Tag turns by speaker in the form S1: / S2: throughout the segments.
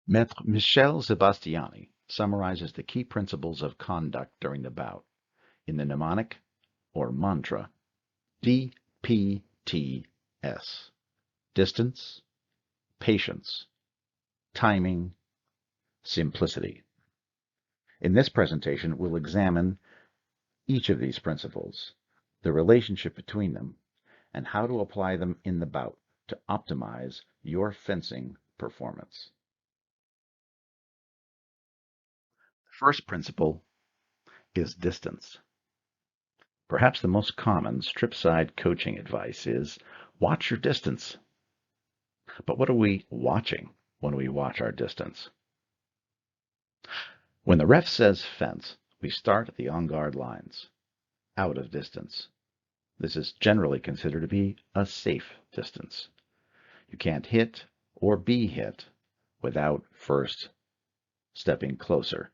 S1: Maître Michel Sebastiani summarizes the key principles of conduct during the bout in the mnemonic or mantra DPTS: distance, patience, timing, simplicity. In this presentation, we'll examine each of these principles, the relationship between them, and how to apply them in the bout to optimize your fencing performance. The first principle is distance. Perhaps the most common strip-side coaching advice is watch your distance. But what are we watching when we watch our distance? When the ref says fence, we start at the on-guard lines, out of distance. This is generally considered to be a safe distance. You can't hit or be hit without first stepping closer.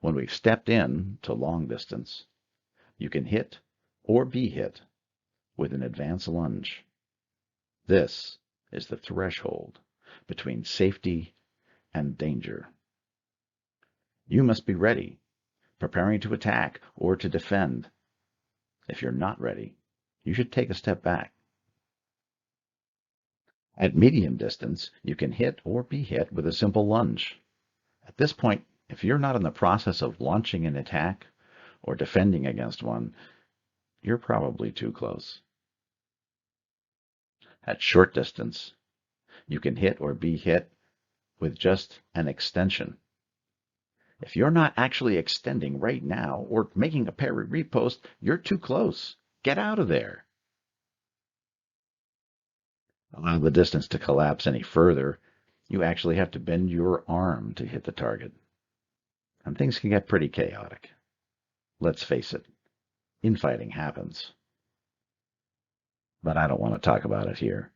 S1: When we've stepped in to long distance, you can hit or be hit with an advance lunge. This is the threshold between safety and danger. You must be ready, preparing to attack or to defend. If you're not ready, you should take a step back. At medium distance, you can hit or be hit with a simple lunge. At this point, if you're not in the process of launching an attack or defending against one, you're probably too close. At short distance, you can hit or be hit with just an extension. If you're not actually extending right now or making a parry repost, you're too close. Get out of there. Allow the distance to collapse any further, you actually have to bend your arm to hit the target. And things can get pretty chaotic. Let's face it, infighting happens. But I don't want to talk about it here.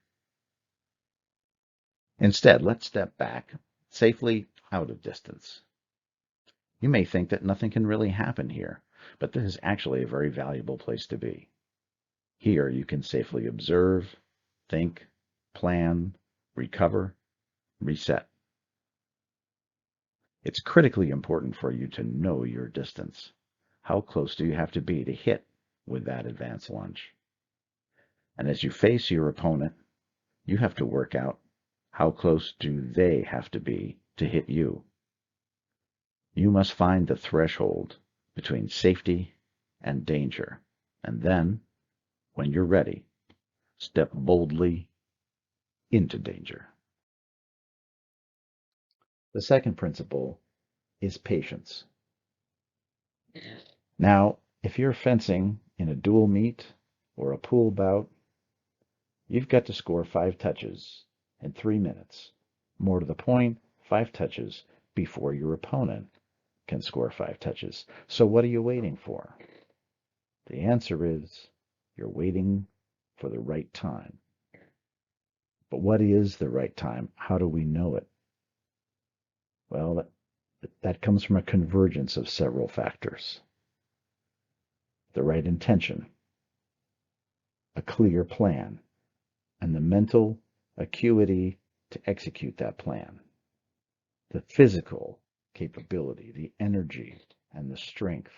S1: Instead, let's step back, safely out of distance. You may think that nothing can really happen here, but this is actually a very valuable place to be. Here you can safely observe, think, plan, recover, reset. It's critically important for you to know your distance. How close do you have to be to hit with that advance lunge? And as you face your opponent, you have to work out how close do they have to be to hit you. You must find the threshold between safety and danger, and then, when you're ready, step boldly into danger. The second principle is patience. Now, if you're fencing in a dual meet or a pool bout, you've got to score 5 touches in 3 minutes. More to the point, 5 touches before your opponent can score 5 touches. So what are you waiting for? The answer is you're waiting for the right time. But what is the right time? How do we know it? Well, that comes from a convergence of several factors. The right intention, a clear plan, and the mental acuity to execute that plan. The physical capability, the energy, and the strength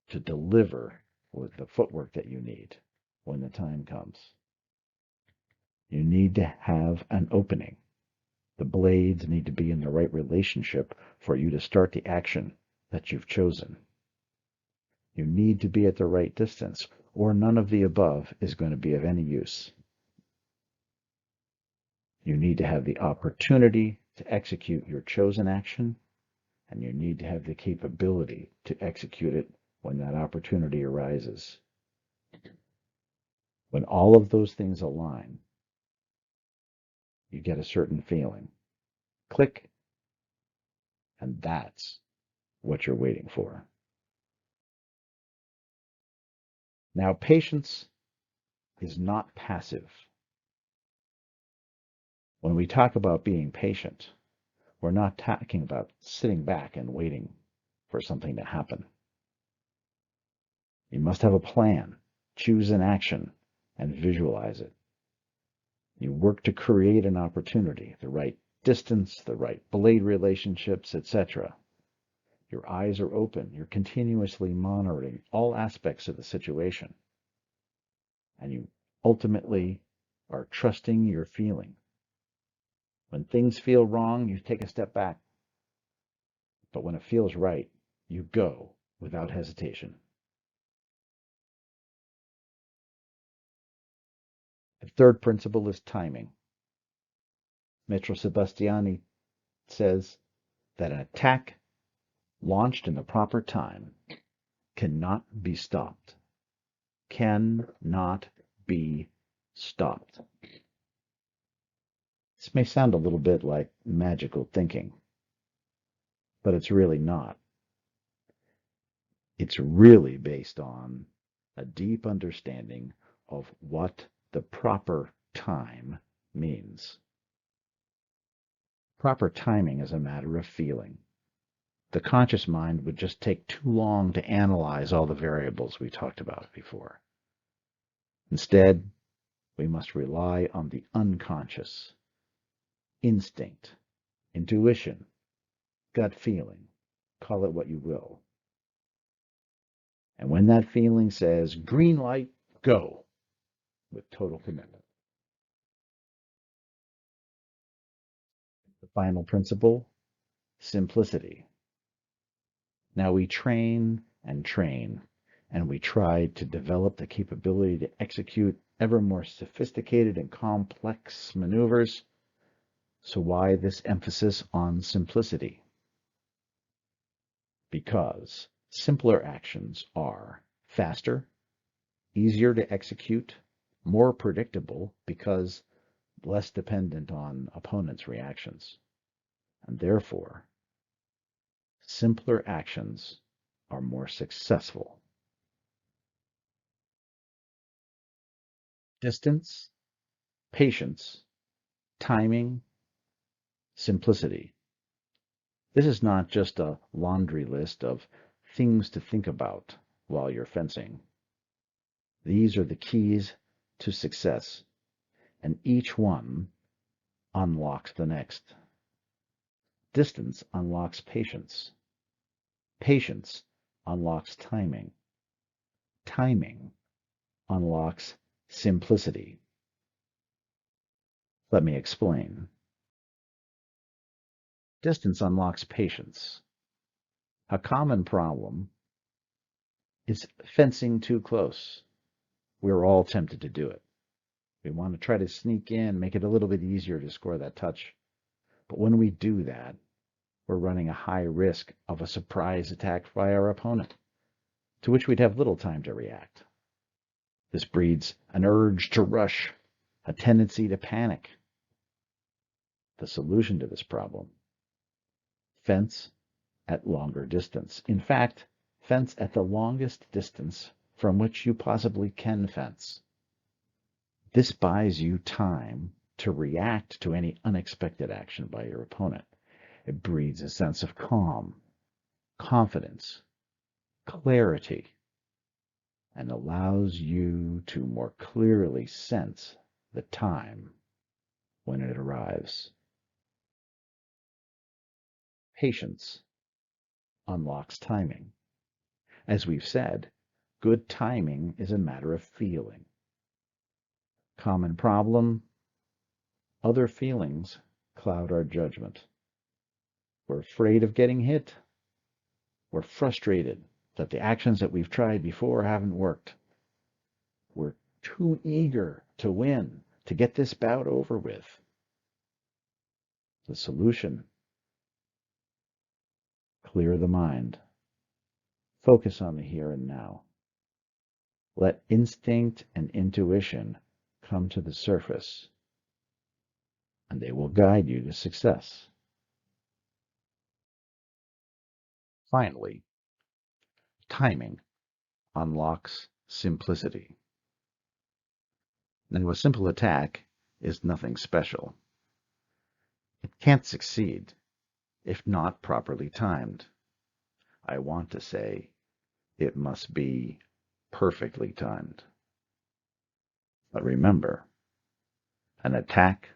S1: to deliver with the footwork that you need when the time comes. You need to have an opening. The blades need to be in the right relationship for you to start the action that you've chosen. You need to be at the right distance, or none of the above is going to be of any use. You need to have the opportunity to execute your chosen action, and you need to have the capability to execute it when that opportunity arises. When all of those things align, you get a certain feeling. Click, and that's what you're waiting for. Now, patience is not passive. When we talk about being patient, we're not talking about sitting back and waiting for something to happen. You must have a plan, choose an action, and visualize it. You work to create an opportunity, the right distance, the right blade relationships, etc. Your eyes are open. You're continuously monitoring all aspects of the situation. And you ultimately are trusting your feeling. When things feel wrong, you take a step back. But when it feels right, you go without hesitation. The third principle is timing. Maître Sebastiani says that an attack launched in the proper time cannot be stopped. Cannot be stopped. This may sound a little bit like magical thinking, but it's really not. It's really based on a deep understanding of what the proper time means. Proper timing is a matter of feeling. The conscious mind would just take too long to analyze all the variables we talked about before. Instead, we must rely on the unconscious, instinct, intuition, gut feeling, call it what you will. And when that feeling says, green light, go, with total commitment. The final principle, simplicity. Now we train, and we try to develop the capability to execute ever more sophisticated and complex maneuvers. So why this emphasis on simplicity? Because simpler actions are faster, easier to execute, more predictable because less dependent on opponents' reactions. And therefore, simpler actions are more successful. Distance, patience, timing, simplicity. This is not just a laundry list of things to think about while you're fencing. These are the keys to success, and each one unlocks the next. Distance unlocks patience. Patience unlocks timing. Timing unlocks simplicity. Let me explain. Distance unlocks patience. A common problem is fencing too close. We're all tempted to do it. We want to try to sneak in, make it a little bit easier to score that touch. But when we do that, we're running a high risk of a surprise attack by our opponent, to which we'd have little time to react. This breeds an urge to rush, a tendency to panic. The solution to this problem: fence at longer distance. In fact, fence at the longest distance from which you possibly can fence. This buys you time to react to any unexpected action by your opponent. It breeds a sense of calm, confidence, clarity, and allows you to more clearly sense the time when it arrives. Patience unlocks timing. As we've said, good timing is a matter of feeling. Common problem: other feelings cloud our judgment. We're afraid of getting hit. We're frustrated that the actions that we've tried before haven't worked. We're too eager to win, to get this bout over with. The solution: clear the mind. Focus on the here and now. Let instinct and intuition come to the surface, and they will guide you to success. Finally, timing unlocks simplicity. Now, a simple attack is nothing special. It can't succeed if not properly timed. I want to say it must be perfectly timed. But remember, an attack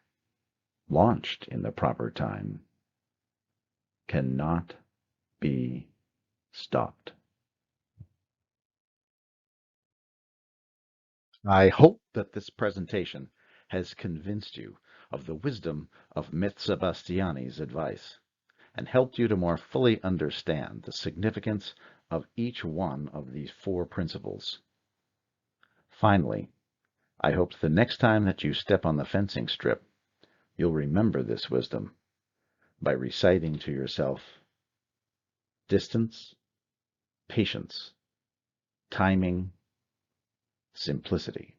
S1: launched in the proper time, cannot be stopped. I hope that this presentation has convinced you of the wisdom of Maître Sebastiani's advice and helped you to more fully understand the significance of each one of these 4 principles. Finally, I hope the next time that you step on the fencing strip, you'll remember this wisdom by reciting to yourself: distance, patience, timing, simplicity.